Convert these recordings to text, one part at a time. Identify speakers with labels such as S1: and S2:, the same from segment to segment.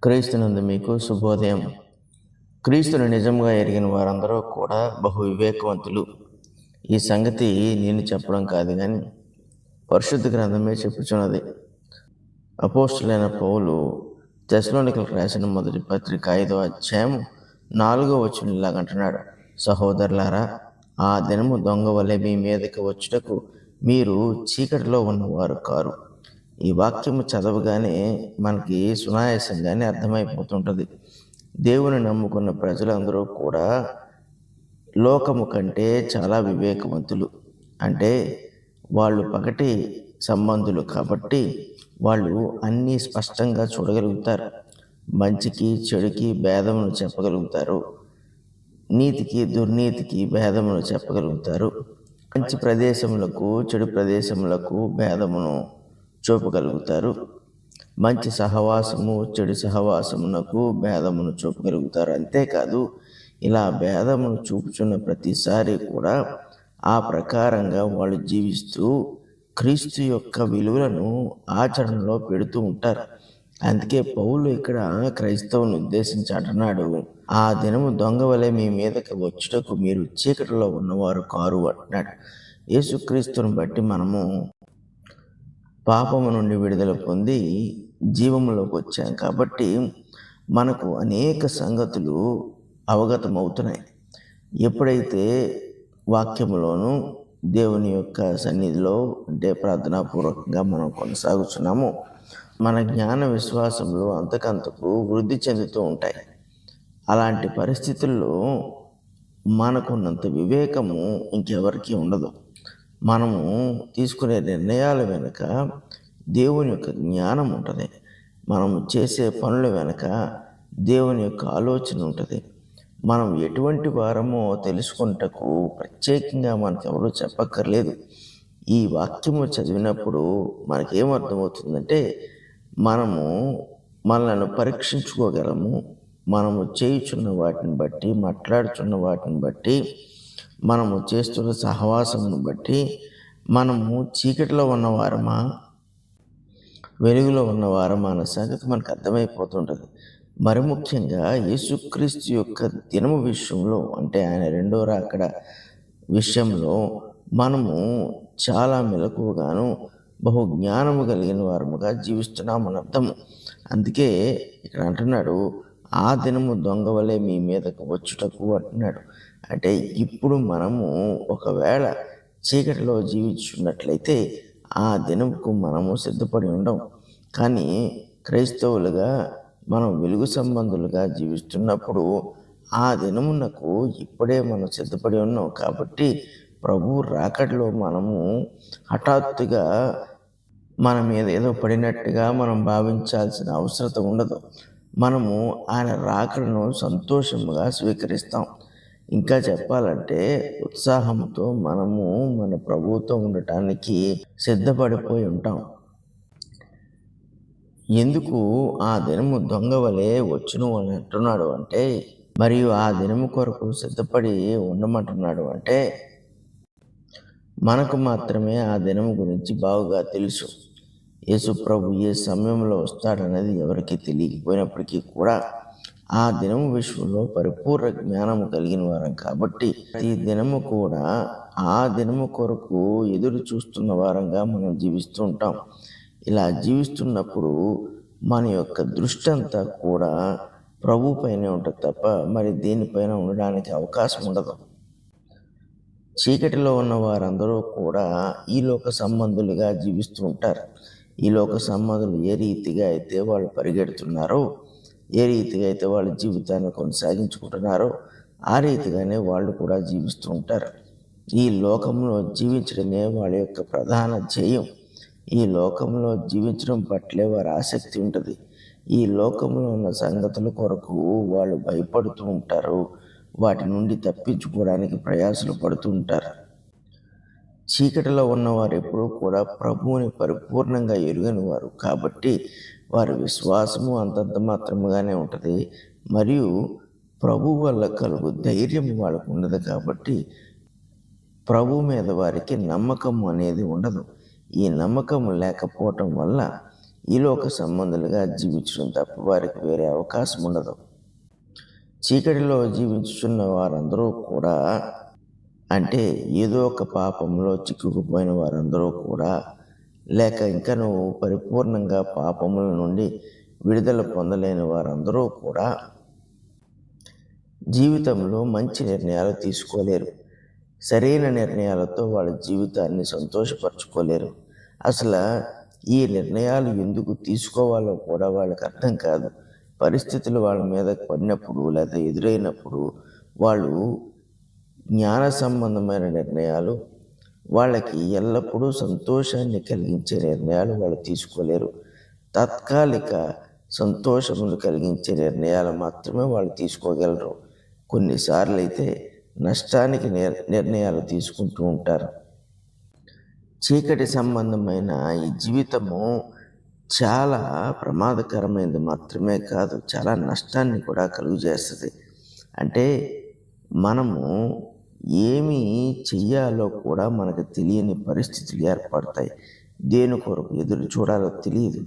S1: క్రీస్తునందు మీకు శుభోదయం. క్రీస్తును నిజంగా ఎరిగిన వారందరూ కూడా బహు వివేకవంతులు. ఈ సంగతి నేను చెప్పడం కాదు కానీ పరిశుద్ధ గ్రంథమే చెప్పుచున్నది. అపోస్తులైన పౌలు తెస్సలోనికలకు రాసిన మొదటి పత్రిక 5వ అధ్యాయం 4వ వచనం ఇలాగంటున్నాడు, సహోదరులారా, ఆ దినము దొంగ వలె మీ మీదకి వచ్చుటకు మీరు చీకటిలో ఉన్నవారు కారు. ఈ వాక్యము చదవగానే మనకి సునాయాసంగానే అర్థమైపోతుంటుంది. దేవుని నమ్ముకున్న ప్రజలందరూ కూడా లోకము కంటే చాలా వివేకవంతులు. అంటే వాళ్ళు పగటి సంబంధులు కాబట్టి వాళ్ళు అన్నీ స్పష్టంగా చూడగలుగుతారు. మంచికి చెడుకి భేదమును చెప్పగలుగుతారు. నీతికి దుర్నీతికి భేదమును చెప్పగలుగుతారు. మంచి ప్రదేశములకు చెడు ప్రదేశములకు భేదమును చూపగలుగుతారు. మంచి సహవాసము చెడు సహవాసమునకు భేదమును చూపగలుగుతారు. అంతేకాదు, ఇలా భేదమును చూపుచున్న ప్రతిసారి కూడా ఆ ప్రకారంగా వాళ్ళు జీవిస్తూ క్రీస్తు యొక్క విలువలను ఆచరణలో పెడుతూ ఉంటారు. అందుకే పౌలు ఇక్కడ క్రైస్తవుని ఉద్దేశించి అంటున్నాడు, ఆ దినము దొంగ వలె మీ మీదకి వచ్చుటకు మీరు చీకటిలో ఉన్నవారు కారు అంటున్నాడు. యేసుక్రీస్తుని బట్టి మనము పాపము నుండి విడుదల పొంది జీవములోకి వచ్చాం కాబట్టి మనకు అనేక సంగతులు అవగతమవుతున్నాయి. ఎప్పుడైతే వాక్యములోను దేవుని యొక్క సన్నిధిలో అంటే ప్రార్థనాపూర్వకంగా మనం కొనసాగుతున్నామో మన జ్ఞాన విశ్వాసంలో అంతకంతకు వృద్ధి చెందుతూ ఉంటాయి. అలాంటి పరిస్థితుల్లో మనకున్నంత వివేకము ఇంకెవరికీ ఉండదు. మనము తీసుకునే నిర్ణయాల వెనుక దేవుని యొక్క జ్ఞానం ఉంటుంది. మనము చేసే పనుల వెనుక దేవుని యొక్క ఆలోచన ఉంటుంది. మనం ఎటువంటి వారమో తెలుసుకుంటకు ప్రత్యేకంగా మనకెవరూ చెప్పక్కర్లేదు. ఈ వాక్యము చదివినప్పుడు మనకేమర్థమవుతుందంటే మనము మనల్ని పరీక్షించుకోగలము. మనము చేయుచున్న వాటిని బట్టి, మాట్లాడుచున్న వాటిని బట్టి, మనము చేస్తున్న సహవాసమును బట్టి మనము చీకటిలో ఉన్నవారమా వెలుగులో ఉన్నవారమా అన్న సంగతి మనకు అర్థమైపోతుంటుంది. మరి ముఖ్యంగా యేసుక్రీస్తు యొక్క దినము విషయంలో అంటే ఆయన రెండో రాకడ విషయంలో మనము చాలా మెలకువగాను బహు జ్ఞానము కలిగిన వారముగా జీవిస్తున్నామని అర్థము. అందుకే ఇక్కడ అంటున్నాడు, ఆ దినము దొంగ వలె మీ మీదకు వచ్చుటకు అంటున్నాడు. అంటే ఇప్పుడు మనము ఒకవేళ చీకటిలో జీవించున్నట్లయితే ఆ దినముకు మనము సిద్ధపడి ఉండం. కానీ క్రైస్తవులుగా మనం వెలుగు సంబంధులుగా జీవిస్తున్నప్పుడు ఆ దినమునకు ఇప్పుడే మనం సిద్ధపడి ఉన్నాం. కాబట్టి ప్రభు రాకడలో మనము హఠాత్తుగా మన మీద ఏదో పడినట్టుగా మనం భావించాల్సిన అవసరం ఉండదు. మనము ఆయన రాకడను సంతోషముగా స్వీకరిస్తాం. ఇంకా చెప్పాలంటే ఉత్సాహంతో మనము మన ప్రభువుతో ఉండటానికి సిద్ధపడిపోయి ఉంటాం. ఎందుకు ఆ దినము దొంగ వలె వచ్చును అని అంటున్నాడు అంటే, మరియు ఆ దినము కొరకు సిద్ధపడి ఉండమంటున్నాడు అంటే, మనకు మాత్రమే ఆ దినము గురించి బాగుగా తెలుసు. యేసు ప్రభు ఏ సమయంలో వస్తాడనేది ఎవరికి తెలియకపోయినప్పటికీ కూడా ఆ దినము విషయంలో పరిపూర్ణ జ్ఞానము కలిగిన వారం కాబట్టి ఈ దినము కూడా ఆ దినము కొరకు ఎదురు చూస్తున్న వారంగా మనం జీవిస్తూ ఉంటాం. ఇలా జీవిస్తున్నప్పుడు మన యొక్క దృష్టి అంతా కూడా ప్రభు పైనే ఉంటుంది తప్ప మరి దేనిపైన ఉండడానికి అవకాశం ఉండదు. చీకటిలో ఉన్న వారందరూ కూడా ఈ లోక సంబంధులుగా జీవిస్తూ ఉంటారు. ఈ లోక సంబంధులు ఏ రీతిగా అయితే వాళ్ళు పరిగెడుతున్నారో, ఏ రీతిగా అయితే వాళ్ళ జీవితాన్ని కొనసాగించుకుంటున్నారో ఆ రీతిగానే వాళ్ళు కూడా జీవిస్తూ ఉంటారు. ఈ లోకంలో జీవించడమే వాళ్ళ యొక్క ప్రధాన ధ్యేయం. ఈ లోకంలో జీవించడం పట్లే వారి ఆసక్తి ఉంటుంది. ఈ లోకంలో ఉన్న సంగతుల కొరకు వాళ్ళు భయపడుతూ ఉంటారు. వాటి నుండి తప్పించుకోవడానికి ప్రయాసలు పడుతూ ఉంటారు. చీకటిలో ఉన్నవారు ఎప్పుడూ కూడా ప్రభువుని పరిపూర్ణంగా ఎరుగని వారు కాబట్టి వారి విశ్వాసము అంతంత మాత్రముగానే ఉంటుంది. మరియు ప్రభు వల్ల కలుగు ధైర్యం వాళ్ళకు ఉండదు కాబట్టి ప్రభు మీద వారికి నమ్మకం అనేది ఉండదు. ఈ నమ్మకం లేకపోవటం వల్ల ఈ లోక సంబంధులుగా జీవించడం తప్ప వారికి వేరే అవకాశం ఉండదు. చీకటిలో జీవించుచున్న వారందరూ కూడా, అంటే ఏదో ఒక పాపంలో చిక్కుకుపోయిన వారందరూ కూడా, లేక ఇంకా నువ్వు పరిపూర్ణంగా పాపముల నుండి విడుదల పొందలేని వారందరూ కూడా జీవితంలో మంచి నిర్ణయాలు తీసుకోలేరు. సరైన నిర్ణయాలతో వాళ్ళ జీవితాన్ని సంతోషపరచుకోలేరు. అసలు ఈ నిర్ణయాలు ఎందుకు తీసుకోవాలో కూడా వాళ్ళకి అర్థం కాదు. పరిస్థితులు వాళ్ళ మీద పడినప్పుడు లేదా ఎదురైనప్పుడు వాళ్ళు జ్ఞాన సంబంధమైన నిర్ణయాలు, వాళ్ళకి ఎల్లప్పుడూ సంతోషాన్ని కలిగించే నిర్ణయాలు వాళ్ళు తీసుకోలేరు. తాత్కాలిక సంతోషమును కలిగించే నిర్ణయాలు మాత్రమే వాళ్ళు తీసుకోగలరు. కొన్నిసార్లు అయితే నష్టానికి నిర్ణయాలు తీసుకుంటూ ఉంటారు. చీకటి సంబంధమైన ఈ జీవితము చాలా ప్రమాదకరమైనది మాత్రమే కాదు, చాలా నష్టాన్ని కూడా కలుగజేస్తుంది. అంటే మనము ఏమి చెయ్యాలో కూడా మనకు తెలియని పరిస్థితులు ఏర్పడతాయి. దేని కొరకు ఎదురు చూడాలో తెలియదు.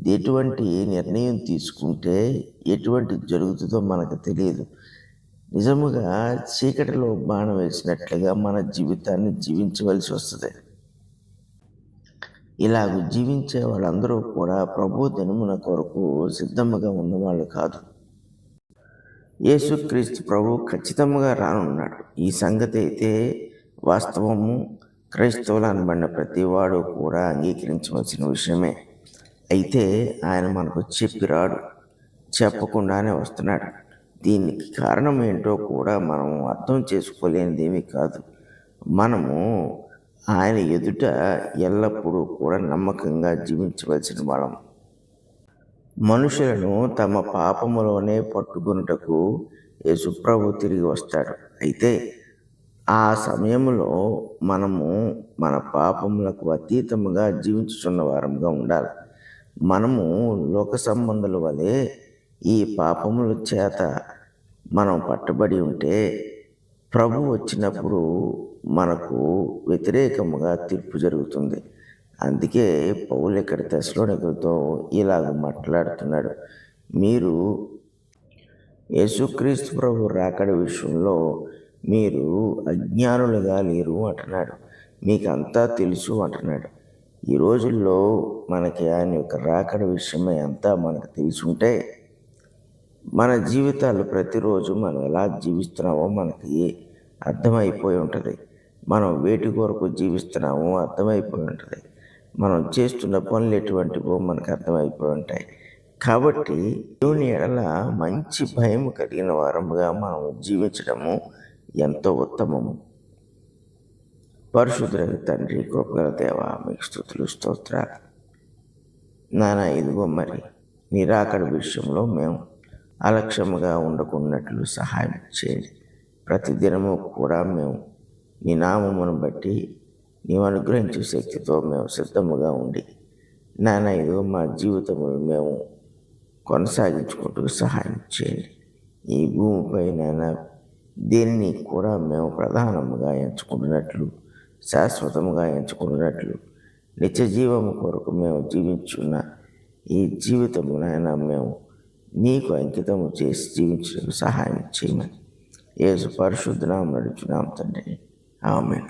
S1: ఎటువంటి నిర్ణయం తీసుకుంటే ఎటువంటి జరుగుతుందో మనకు తెలియదు. నిజముగా చీకటిలో బాణం వేసినట్లుగా మన జీవితాన్ని జీవించవలసి వస్తుంది. ఇలాగ జీవించే వాళ్ళందరూ కూడా ప్రభు దినమున కొరకు సిద్ధముగా ఉన్నవాళ్ళు కాదు. యేసుక్రీస్తు ప్రభు ఖచ్చితంగా రానున్నాడు. ఈ సంగతి అయితే వాస్తవము. క్రైస్తవులు అనబడిన ప్రతి వాడు కూడా అంగీకరించవలసిన విషయమే. అయితే ఆయన మనకు చెప్పి రాడు, చెప్పకుండానే వస్తున్నాడు. దీనికి కారణం ఏంటో కూడా మనం అర్థం చేసుకోలేనిది ఏమీ కాదు. మనము ఆయన ఎదుట ఎల్లప్పుడూ కూడా నమ్మకంగా జీవించవలసిన వాళ్ళం. మనుషులను తమ పాపములోనే పట్టుకొనుటకు యేసుప్రభు తిరిగి వస్తాడు. అయితే ఆ సమయంలో మనము మన పాపములకు అతీతముగా జీవించుచున్న వారంగా ఉండాలి. మనము లోక సంబంధుల వలె ఈ పాపముల చేత మనం పట్టబడి ఉంటే ప్రభు వచ్చినప్పుడు మనకు వ్యతిరేకముగా తీర్పు జరుగుతుంది. అందుకే పౌలు ఇక్కడ తెస్సలోనికీయులతో ఇలాగ మాట్లాడుతున్నాడు. మీరు యేసుక్రీస్తు ప్రభు రాకడ విషయంలో మీరు అజ్ఞానులుగా లేరు అంటున్నాడు. మీకు అంతా తెలుసు అంటున్నాడు. ఈ రోజుల్లో మనకి ఆయన యొక్క రాకడ విషయమై అంతా మనకు తెలుసుంటే మన జీవితాలు ప్రతిరోజు మనం ఎలా జీవిస్తున్నామో మనకి అర్థమైపోయి ఉంటుంది. మనం వేటి కొరకు జీవిస్తున్నామో అర్థమైపోయి ఉంటుంది. మనం చేస్తున్న పనులు ఎటువంటివో మనకు అర్థమైపోయి ఉంటాయి. కాబట్టి దేవుని ఎడల మంచి భయం కలిగిన వారముగా మనం జీవించడము ఎంతో ఉత్తమము. పరిశుద్ధుడైన తండ్రి, కృపగల దేవా, మీకు స్తుతులు స్తోత్రాలు. నాన్న, ఇదిగో మరి నీ రాకడ విషయంలో మేము అలక్ష్యముగా ఉండకున్నట్లు సహాయం చేయండి. ప్రతిదినము కూడా మేము నీ నామమును బట్టి నీవు అనుగ్రహించే శక్తితో మేము సిద్ధముగా ఉండి నాన్న ఇదిగో మా జీవితమును మేము కొనసాగించుకుంటూ సహాయం చేయండి. ఈ భూమిపై నాన్న దీనిని కూడా మేము ప్రధానముగా ఎంచుకున్నట్లు, శాశ్వతముగా ఎంచుకున్నట్లు, నిత్య జీవము కొరకు మేము జీవించున్న ఈ జీవితము నాయన మేము నీకు అంకితము చేసి జీవించడానికి సహాయం చేయమని యేసు పరిశుద్ధ నామమున అడుగుచున్నాము తండ్రి. ఆమేన్.